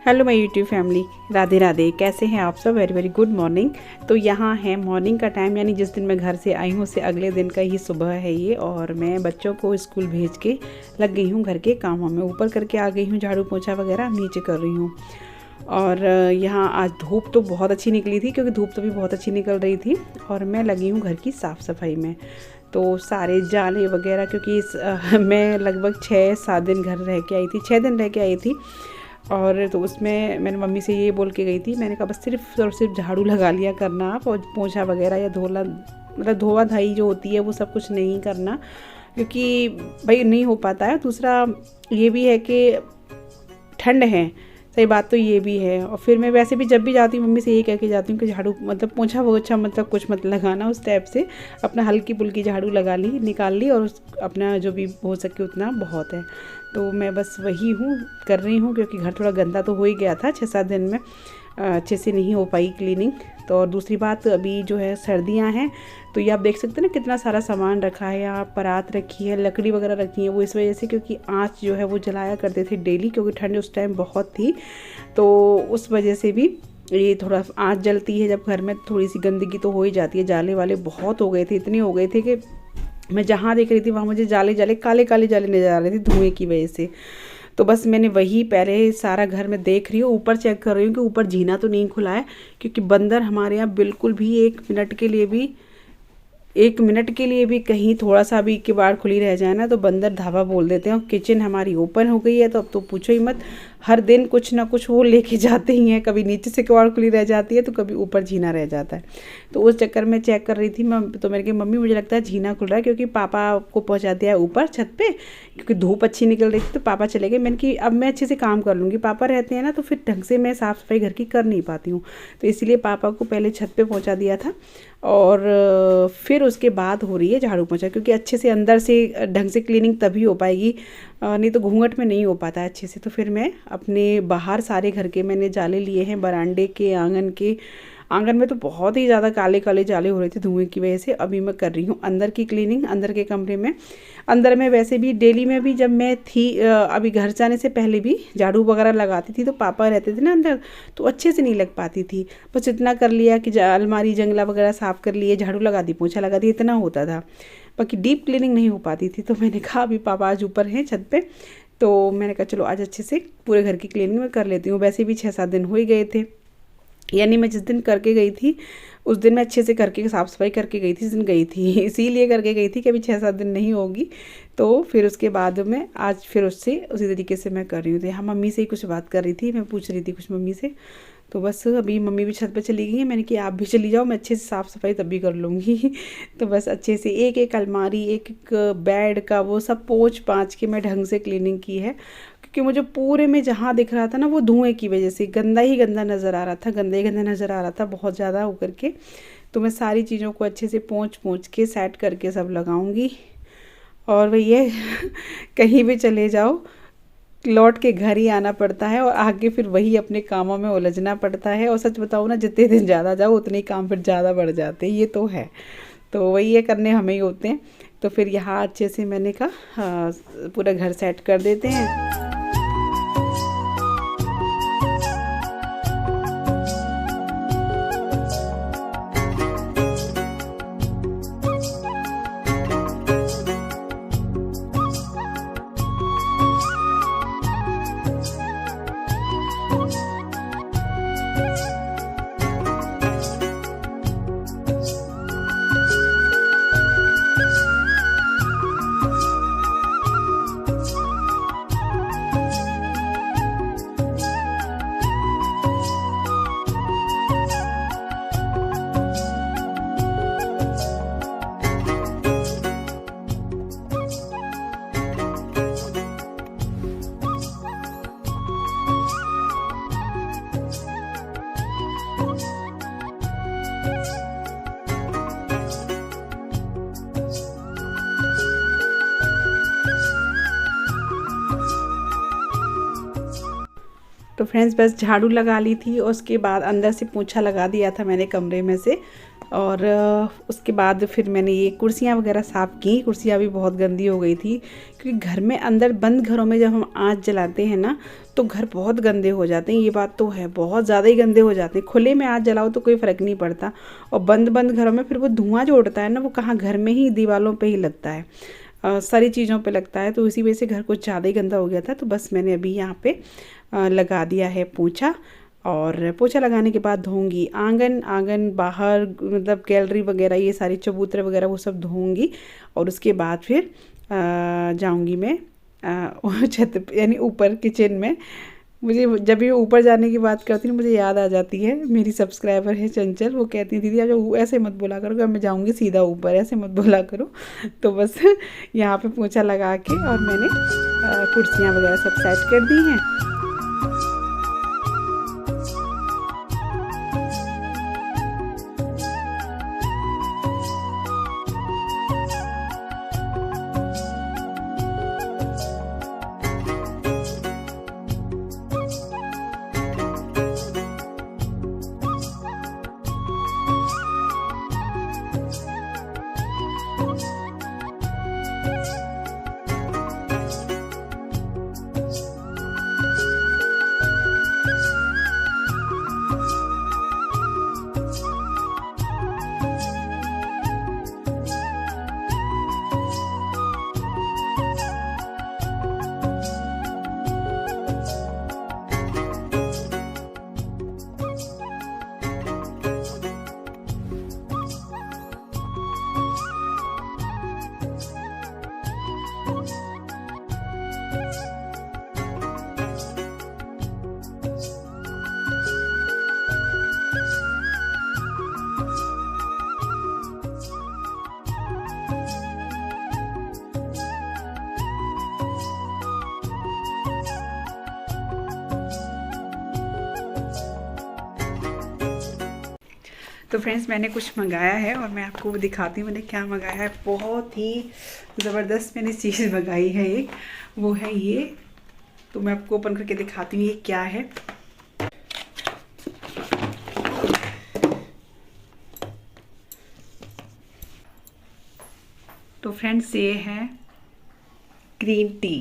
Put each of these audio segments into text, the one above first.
Hello my YouTube family, Radhe Radhe. कैसे हैं आप सब? Very very good morning. तो यहाँ है मॉर्निंग का टाइम, यानी जिस दिन मैं घर से आई हूँ उससे अगले दिन का ही सुबह है ये। और मैं बच्चों को स्कूल भेज के लग गई हूँ घर के कामों में। ऊपर करके आ गई हूँ, झाड़ू पोछा वगैरह नीचे कर रही हूँ। और यहाँ आज धूप तो बहुत अच्छी निकली थी, क्योंकि धूप तो भी बहुत अच्छी निकल रही थी। और मैं लगी हूँ घर की साफ़ सफाई में। तो सारे जाले वगैरह, क्योंकि मैं लगभग 6-7 दिन घर रह के आई थी, 6 दिन रह के आई थी। और तो उसमें मैंने मम्मी से ये बोल के गई थी, मैंने कहा बस सिर्फ और सिर्फ झाड़ू लगा लिया करना आप, और पोछा वगैरह या धोवा धाई जो होती है वो सब कुछ नहीं करना, क्योंकि भाई नहीं हो पाता है। दूसरा ये भी है कि ठंड है, सही बात तो ये भी है। और फिर मैं वैसे भी जब भी जाती हूँ मम्मी से यही कह के जाती हूँ कि झाड़ू मतलब पोछा वोछा मतलब कुछ मत लगाना, उस टाइप से अपना हल्की फुल्की झाड़ू लगा ली, निकाल ली, और अपना जो भी हो सके उतना बहुत है। तो मैं बस वही कर रही हूँ, क्योंकि घर थोड़ा गंदा तो हो ही गया था 6-7 दिन में, अच्छे से नहीं हो पाई क्लीनिंग। तो और दूसरी बात, अभी जो है सर्दियाँ हैं, तो ये आप देख सकते हैं ना कितना सारा सामान रखा है। यहाँ परात रखी है, लकड़ी वगैरह रखी है, वो इस वजह से क्योंकि आँच जो है वो जलाया करते थे डेली, क्योंकि ठंड उस टाइम बहुत थी। तो उस वजह से भी ये थोड़ा आँच जलती है जब घर में, थोड़ी सी गंदगी तो हो ही जाती है। जाले वाले बहुत हो गए थे, इतने हो गए थे कि मैं जहाँ देख रही थी वहाँ मुझे जाले काले काले जाले नज़र आ रहे थे धुएँ की वजह से। तो बस मैंने वही पहले सारा घर में देख रही हूँ, ऊपर चेक कर रही हूँ कि ऊपर जीना तो नहीं खुला है, क्योंकि बंदर हमारे यहाँ बिल्कुल भी एक मिनट के लिए भी कहीं थोड़ा सा भी किवाड़ खुली रह जाए ना तो बंदर धावा बोल देते हैं। और किचन हमारी ओपन हो गई है, तो अब तो पूछो ही मत, हर दिन कुछ ना कुछ वो लेके जाते ही हैं। कभी नीचे से किवाड़ खुली रह जाती है तो कभी ऊपर जीना रह जाता है। तो उस चक्कर में चेक कर रही थी मैं, तो मैंने कहा मम्मी मुझे लगता है जीना खुल रहा है, क्योंकि पापा को पहुँचा दिया है ऊपर छत पे, क्योंकि धूप अच्छी निकल रही थी। तो पापा चले गए, मैंने कि अब मैं अच्छे से काम कर लूँगी, पापा रहते हैं ना तो फिर ढंग से मैं साफ़ सफाई घर की कर नहीं पाती हूँ। तो इसलिए पापा को पहले छत पे पहुँचा दिया था, और फिर उसके बाद हो रही है झाड़ू पोछा, क्योंकि अच्छे से अंदर से ढंग से क्लीनिंग तभी हो पाएगी, नहीं तो घूंघट में नहीं हो पाता है अच्छे से। तो फिर मैं अपने बाहर सारे घर के मैंने जाले लिए हैं, बरामदे के, आंगन में तो बहुत ही ज़्यादा काले काले जाले हो रहे थे धुएं की वजह से। अभी मैं कर रही हूँ अंदर की क्लीनिंग, अंदर के कमरे में। अंदर में वैसे भी डेली में भी जब मैं थी, अभी घर जाने से पहले भी झाड़ू वगैरह लगाती थी, तो पापा रहते थे ना अंदर, तो अच्छे से नहीं लग पाती थी। बस इतना कर लिया कि अलमारी जंगला वगैरह साफ़ कर लिए, झाड़ू लगा दी, पोछा लगा दी, इतना होता था, बाकी डीप क्लीनिंग नहीं हो पाती थी। तो मैंने कहा अभी पापा आज ऊपर हैं छत पे, तो मैंने कहा चलो आज अच्छे से पूरे घर की क्लीनिंग में कर लेती हूँ। वैसे भी 6-7 दिन हो ही गए थे, यानी मैं जिस दिन करके गई थी उस दिन मैं अच्छे से करके साफ़ सफाई करके गई थी, जिस दिन गई थी इसीलिए करके गई थी कि अभी 6-7 दिन नहीं होगी। तो फिर उसके बाद में आज फिर उससे उसी तरीके से मैं कर रही हूँ। तो यहाँ मम्मी से ही कुछ बात कर रही थी, मैं पूछ रही थी कुछ मम्मी से। तो बस अभी मम्मी भी छत पे चली गई हैं, मैंने कि आप भी चली जाओ, मैं अच्छे से साफ़ सफाई तब भी कर लूँगी तो बस अच्छे से एक एक अलमारी, एक एक बेड का वो सब पोंछ पाँच के मैं ढंग से क्लीनिंग की है, क्योंकि मुझे पूरे में जहाँ दिख रहा था ना वो धुएं की वजह से गंदा ही गंदा नज़र आ रहा था, गंदा ही गंदा नज़र आ रहा था बहुत ज़्यादा होकर के। तो मैं सारी चीज़ों को अच्छे से पोंछ के सेट करके सब लगाऊंगी। और भैया कहीं भी चले जाओ लौट के घर ही आना पड़ता है, और आगे फिर वही अपने कामों में उलझना पड़ता है। और सच बताओ ना, जितने दिन ज़्यादा जाओ उतने ही काम फिर ज़्यादा बढ़ जाते हैं, ये तो है। तो वही ये करने हमें ही होते हैं। तो फिर यहाँ अच्छे से मैंने कहा पूरा घर सेट कर देते हैं। तो फ्रेंड्स बस झाड़ू लगा ली थी, और उसके बाद अंदर से पोछा लगा दिया था मैंने कमरे में से। और उसके बाद फिर मैंने ये कुर्सियाँ वगैरह साफ़ की। कुर्सियाँ भी बहुत गंदी हो गई थी, क्योंकि घर में अंदर बंद घरों में जब हम आँच जलाते हैं ना तो घर बहुत गंदे हो जाते हैं। ये बात तो है, बहुत ज़्यादा ही गंदे हो जाते हैं। खुले में आँच जलाओ तो कोई फ़र्क नहीं पड़ता, और बंद बंद घरों में फिर वो धुआं जो उड़ता है ना, वो कहाँ घर में ही दीवारों पे ही लगता है, सारी चीज़ों पे लगता है। तो इसी वजह से घर कुछ ज़्यादा ही गंदा हो गया था। तो बस मैंने अभी यहाँ पे लगा दिया है पोंछा, और पोंछा लगाने के बाद धोऊंगी आंगन बाहर, मतलब गैलरी वगैरह, ये सारी चबूतरे वगैरह वो सब धोऊंगी। और उसके बाद फिर जाऊंगी मैं छत यानी ऊपर किचन में। मुझे जब भी ऊपर जाने की बात करती हूँ मुझे याद आ जाती है, मेरी सब्सक्राइबर है चंचल, वो कहती है दीदी आज ऐसे मत बोला करो कि मैं जाऊँगी सीधा ऊपर, ऐसे मत बोला करो। तो बस यहाँ पे पोंछा लगा के और मैंने कुर्सियाँ वगैरह सब सेट कर दी हैं। तो फ्रेंड्स मैंने कुछ मंगाया है और मैं आपको दिखाती हूँ मैंने क्या मंगाया है। बहुत ही ज़बरदस्त मैंने चीज़ मंगाई है एक, वो है ये। तो मैं आपको ओपन करके दिखाती हूँ ये क्या है। तो फ्रेंड्स ये है green tea,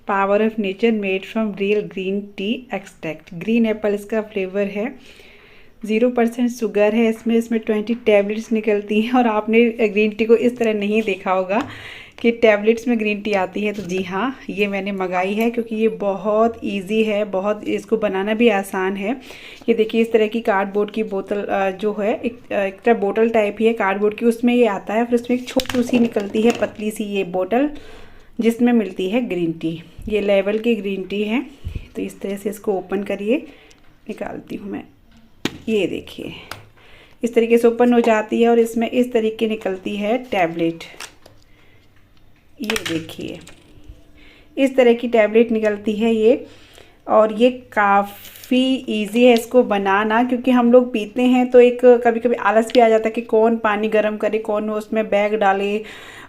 power of nature made from real green tea extract. Green Apple इसका फ्लेवर है, 0% शुगर है इसमें 20 टैबलेट्स निकलती हैं। और आपने ग्रीन टी को इस तरह नहीं देखा होगा कि टैबलेट्स में ग्रीन टी आती है। तो जी हाँ, ये मैंने मंगाई है क्योंकि ये बहुत इजी है, बहुत इसको बनाना भी आसान है। ये देखिए इस तरह की कार्डबोर्ड की बोतल जो है, एक तरह बोतल टाइप ही है कार्डबोर्ड की, उसमें ये आता है। फिर उसमें एक छोटी सी निकलती है पतली सी ये बोतल जिसमें मिलती है ग्रीन टी। ये लेवल की ग्रीन टी है। तो इस तरह से इसको ओपन करिए, निकालती हूँ मैं। ये देखिए इस तरीके से ओपन हो जाती है और इसमें इस तरीके निकलती है टैबलेट। ये देखिए इस तरह की टैबलेट निकलती है ये, और ये काफ़ी इजी है इसको बनाना, क्योंकि हम लोग पीते हैं तो एक कभी कभी आलस भी आ जाता है कि कौन पानी गर्म करे, कौन उसमें बैग डाले,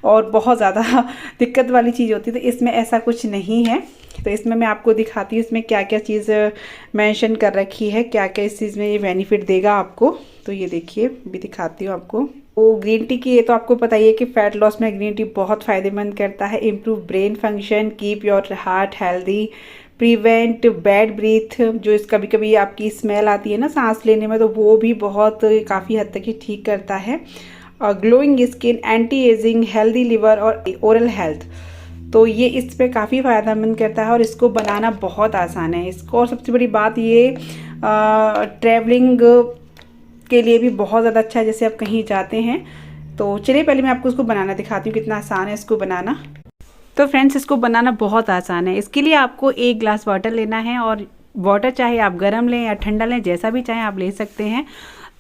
और बहुत ज़्यादा दिक्कत वाली चीज़ होती है। तो इसमें ऐसा कुछ नहीं है। तो इसमें मैं आपको दिखाती हूँ इसमें क्या क्या चीज़ मेंशन कर रखी है, क्या क्या इस चीज़ में ये बेनिफिट देगा आपको। तो ये देखिए भी दिखाती हूँ आपको। वो ग्रीन टी की ये तो आपको पता ही है कि फ़ैट लॉस में ग्रीन टी बहुत फ़ायदेमंद करता है। Improve brain function, keep your heart healthy, prevent bad breath, जो इस कभी कभी आपकी स्मेल आती है ना सांस लेने में, तो वो भी बहुत काफ़ी हद तक ही ठीक करता है। और glowing skin, anti ageing, healthy liver और ओरल हेल्थ, तो ये इस पे काफ़ी फ़ायदेमंद करता है और इसको बनाना बहुत आसान है इसको। और सबसे बड़ी बात ये ट्रैवलिंग के लिए भी बहुत ज़्यादा अच्छा है, जैसे आप कहीं जाते हैं। तो चलिए पहले मैं आपको इसको बनाना दिखाती हूँ कितना आसान है इसको बनाना। तो फ्रेंड्स इसको बनाना बहुत आसान है। इसके लिए आपको 1 ग्लास वाटर लेना है, और वाटर चाहे आप गर्म लें या ठंडा लें, जैसा भी चाहें आप ले सकते हैं।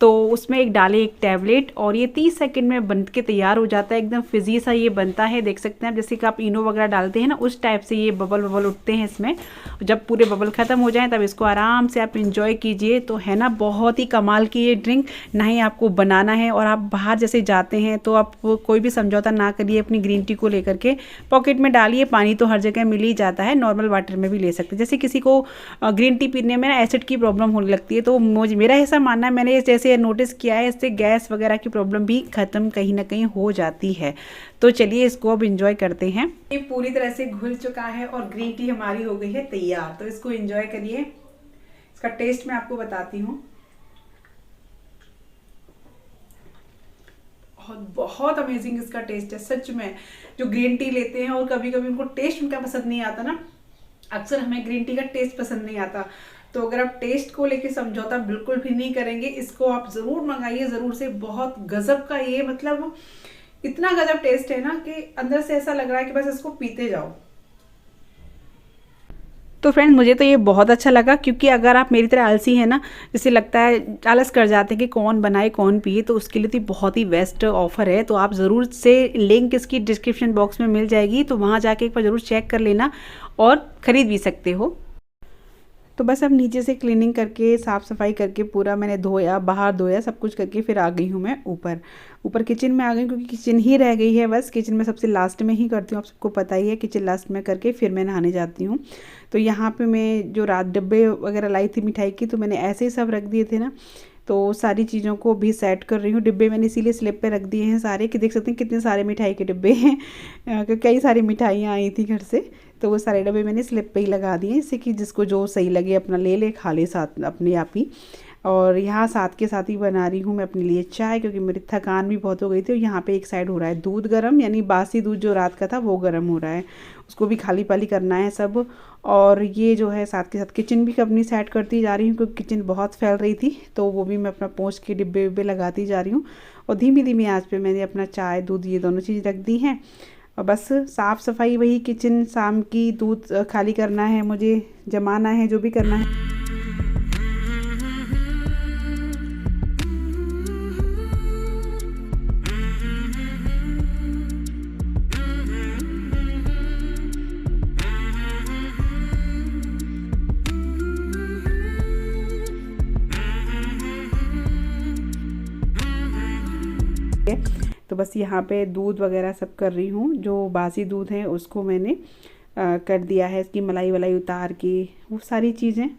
तो उसमें एक डालें एक टैबलेट, और ये 30 सेकंड में बन के तैयार हो जाता है। एकदम फिजी सा ये बनता है, देख सकते हैं आप, जैसे कि आप इनो वगैरह डालते हैं ना, उस टाइप से ये बबल उठते हैं इसमें। जब पूरे बबल ख़त्म हो जाएं तब इसको आराम से आप इंजॉय कीजिए। तो है ना बहुत ही कमाल की ये ड्रिंक। ना ही आपको बनाना है, और आप बाहर जैसे जाते हैं तो आप कोई भी समझौता ना करिए अपनी ग्रीन टी को लेकर के, पॉकेट में डालिए। पानी तो हर जगह मिल ही जाता है, नॉर्मल वाटर में भी ले सकते हैं। जैसे किसी को ग्रीन टी पीने में ना एसिड की प्रॉब्लम होने लगती है, तो मेरा ऐसा मानना है, मैंने जैसे से नोटिस किया है, इससे गैस वगैरह की प्रॉब्लम भी ख़त्म कहीं ना कहीं हो जाती है। तो चलिए इसको अब इंजॉय करते हैं। ये पूरी तरह से घुल चुका है और ग्रीन टी हमारी हो गई है तैयार। तो इसको एंजॉय करिए। इसका टेस्ट मैं आपको बताती हूँ। बहुत अमेजिंग इसका टेस्ट है सच में। जो ग्रीन टी लेते हैं और कभी कभी उनको टेस्ट उनका पसंद नहीं आता ना, अक्सर हमें ग्रीन टी का टेस्ट पसंद नहीं आता, तो अगर आप टेस्ट को लेके समझौता बिल्कुल भी नहीं करेंगे, इसको आप ज़रूर मंगाइए, ज़रूर से। बहुत गजब का ये मतलब इतना गजब टेस्ट है ना कि अंदर से ऐसा लग रहा है कि बस इसको पीते जाओ। तो फ्रेंड्स मुझे तो ये बहुत अच्छा लगा, क्योंकि अगर आप मेरी तरह आलसी हैं ना, जैसे लगता है आलस कर जाते हैं कि कौन बनाए कौन पिए, तो उसके लिए तो बहुत ही बेस्ट ऑफर है। तो आप ज़रूर से, लिंक इसकी डिस्क्रिप्शन बॉक्स में मिल जाएगी, तो वहाँ जाके एक बार ज़रूर चेक कर लेना और ख़रीद भी सकते हो। तो बस अब नीचे से क्लीनिंग करके, साफ़ सफाई करके, पूरा मैंने धोया, बाहर धोया, सब कुछ करके फिर आ गई हूँ मैं ऊपर किचन में आ गई, क्योंकि किचन ही रह गई है बस। किचन में सबसे लास्ट में ही करती हूँ, आप सबको पता ही है। किचन लास्ट में करके फिर मैं नहाने जाती हूँ। तो यहाँ पे मैं जो रात डब्बे वगैरह लाई थी मिठाई की, तो मैंने ऐसे ही सब रख दिए थे ना, तो सारी चीज़ों को भी सेट कर रही हूँ। डिब्बे मैंने इसीलिए स्लिप पे रख दिए हैं सारे, कि देख सकते हैं कितने सारे मिठाई के डिब्बे हैं, क्योंकि कई सारी मिठाइयाँ आई थी घर से, तो वो सारे डब्बे मैंने स्लिप पे ही लगा दिए, इससे कि जिसको जो सही लगे अपना ले ले, खा ले साथ अपने आप ही। और यहाँ साथ के साथ ही बना रही हूँ मैं अपने लिए चाय, क्योंकि मेरी थकान भी बहुत हो गई थी। और यहाँ पे एक साइड हो रहा है दूध गर्म, यानी बासी दूध जो रात का था वो गर्म हो रहा है, उसको भी खाली पाली करना है सब। और ये जो है साथ के साथ किचन भी अपनी सेट करती जा रही हूँ, क्योंकि किचन बहुत फैल रही थी, तो वो भी मैं अपना पोंछ के डिब्बे विब्बे लगाती जा रही हूँ। और धीमी धीमी आँच पे मैंने अपना चाय दूध ये दोनों चीज़ रख दी हैं। और बस साफ़ सफाई वही किचन, शाम की दूध खाली करना है मुझे, जमाना है, जो भी करना है। तो बस यहाँ पे दूध वगैरह सब कर रही हूँ। जो बासी दूध है उसको मैंने कर दिया है, इसकी मलाई वलाई उतार के वो सारी चीज़ें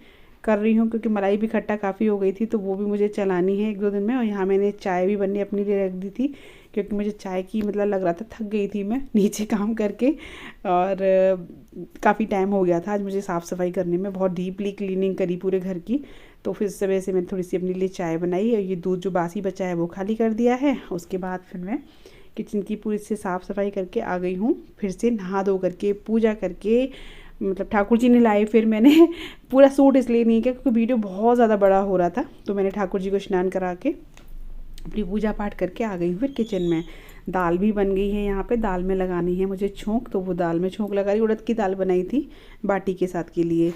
कर रही हूँ, क्योंकि मलाई भी खट्टा काफ़ी हो गई थी, तो वो भी मुझे चलानी है 1-2 दिन में। और यहाँ मैंने चाय भी बननी अपने लिए रख दी थी, क्योंकि मुझे चाय की मतलब लग रहा था, थक गई थी मैं नीचे काम करके, और काफ़ी टाइम हो गया था आज मुझे साफ़ सफाई करने में, बहुत डीपली क्लीनिंग करी पूरे घर की। तो फिर इस वजह से मैंने थोड़ी सी अपने लिए चाय बनाई, और ये दूध जो बासी बचा है वो खाली कर दिया है। उसके बाद फिर मैं किचन की पूरी से साफ़ सफाई करके आ गई हूँ, फिर से नहा धो करके, पूजा करके, मतलब ठाकुर जी ने लाए। फिर मैंने पूरा सूट इसलिए नहीं किया क्योंकि वीडियो बहुत ज़्यादा बड़ा हो रहा था, तो मैंने ठाकुर जी को स्नान करा के अपनी पूजा पाठ करके आ गई हूँ। फिर किचन में दाल भी बन गई है, यहाँ पे दाल में लगानी है मुझे छोंक, तो वो दाल में छोंक लगा रही। उड़द की दाल बनाई थी बाटी के साथ के लिए,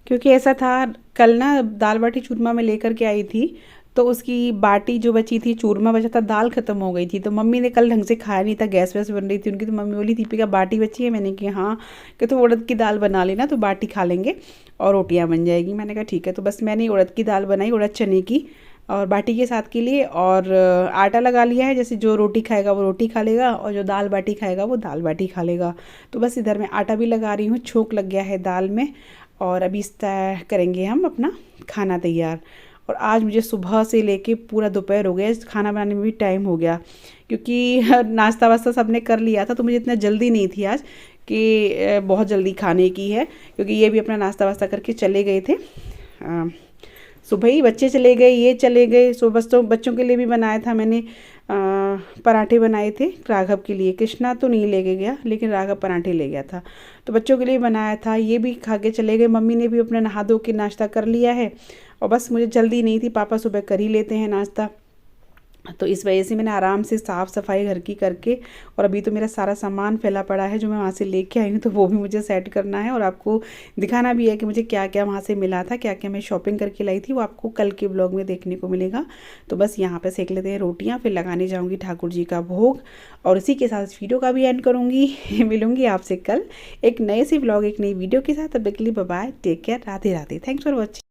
क्योंकि ऐसा था कल ना दाल बाटी चूरमा में लेकर के आई थी, तो उसकी बाटी जो बची थी, चूरमा बचा था, दाल ख़त्म हो गई थी। तो मम्मी ने कल ढंग से खाया नहीं था, गैस वैस बन रही थी उनकी, तो मम्मी बोली दीपिका बाटी बची है। मैंने कहा हाँ, कि तो उड़द की दाल बना लेना, तो बाटी खा लेंगे और रोटियां बन जाएगी। मैंने कहा ठीक है। तो बस मैंने उड़द की दाल बनाई, उड़द चने की, और बाटी के साथ के लिए। और आटा लगा लिया है, जैसे जो रोटी खाएगा वो रोटी खा लेगा, और जो दाल बाटी खाएगा वो दाल बाटी खा लेगा। तो बस इधर मैं आटा भी लगा रही हूँ, छोंक लग गया है दाल में, और अभी इस तरह करेंगे हम अपना खाना तैयार। और आज मुझे सुबह से लेके पूरा दोपहर हो गया, खाना बनाने में भी टाइम हो गया, क्योंकि नाश्ता वास्ता सबने कर लिया था, तो मुझे इतना जल्दी नहीं थी आज कि बहुत जल्दी खाने की है, क्योंकि ये भी अपना नाश्ता वास्ता करके चले गए थे। सुबह ही बच्चे चले गए, ये चले गए। सुबह बच्चों के लिए भी बनाया था मैंने, पराठे बनाए थे राघव के लिए। कृष्णा तो नहीं लेके गया, लेकिन राघव पराठे ले गया था, तो बच्चों के लिए बनाया था, ये भी खा के चले गए। मम्मी ने भी अपना नहा धो के नाश्ता कर लिया है, और बस मुझे जल्दी नहीं थी, पापा सुबह कर ही लेते हैं नाश्ता, तो इस वजह से मैंने आराम से साफ़ सफाई घर की करके। और अभी तो मेरा सारा सामान फैला पड़ा है जो मैं वहाँ से लेके आई हूँ, तो वो भी मुझे सेट करना है, और आपको दिखाना भी है कि मुझे क्या क्या वहाँ से मिला था, क्या क्या मैं शॉपिंग करके लाई थी, वो आपको कल के ब्लॉग में देखने को मिलेगा। तो बस यहाँ पे सेक लेते हैं रोटियाँ, फिर लगाने जाऊँगी ठाकुर जी का भोग, और इसी के साथ वीडियो का भी एंड करूँगी। मिलूँगी आपसे कल एक नए से ब्लॉग, एक नई वीडियो के साथ। तब तक के लिए bye bye, take care, Radhe Radhe, thanks for watching.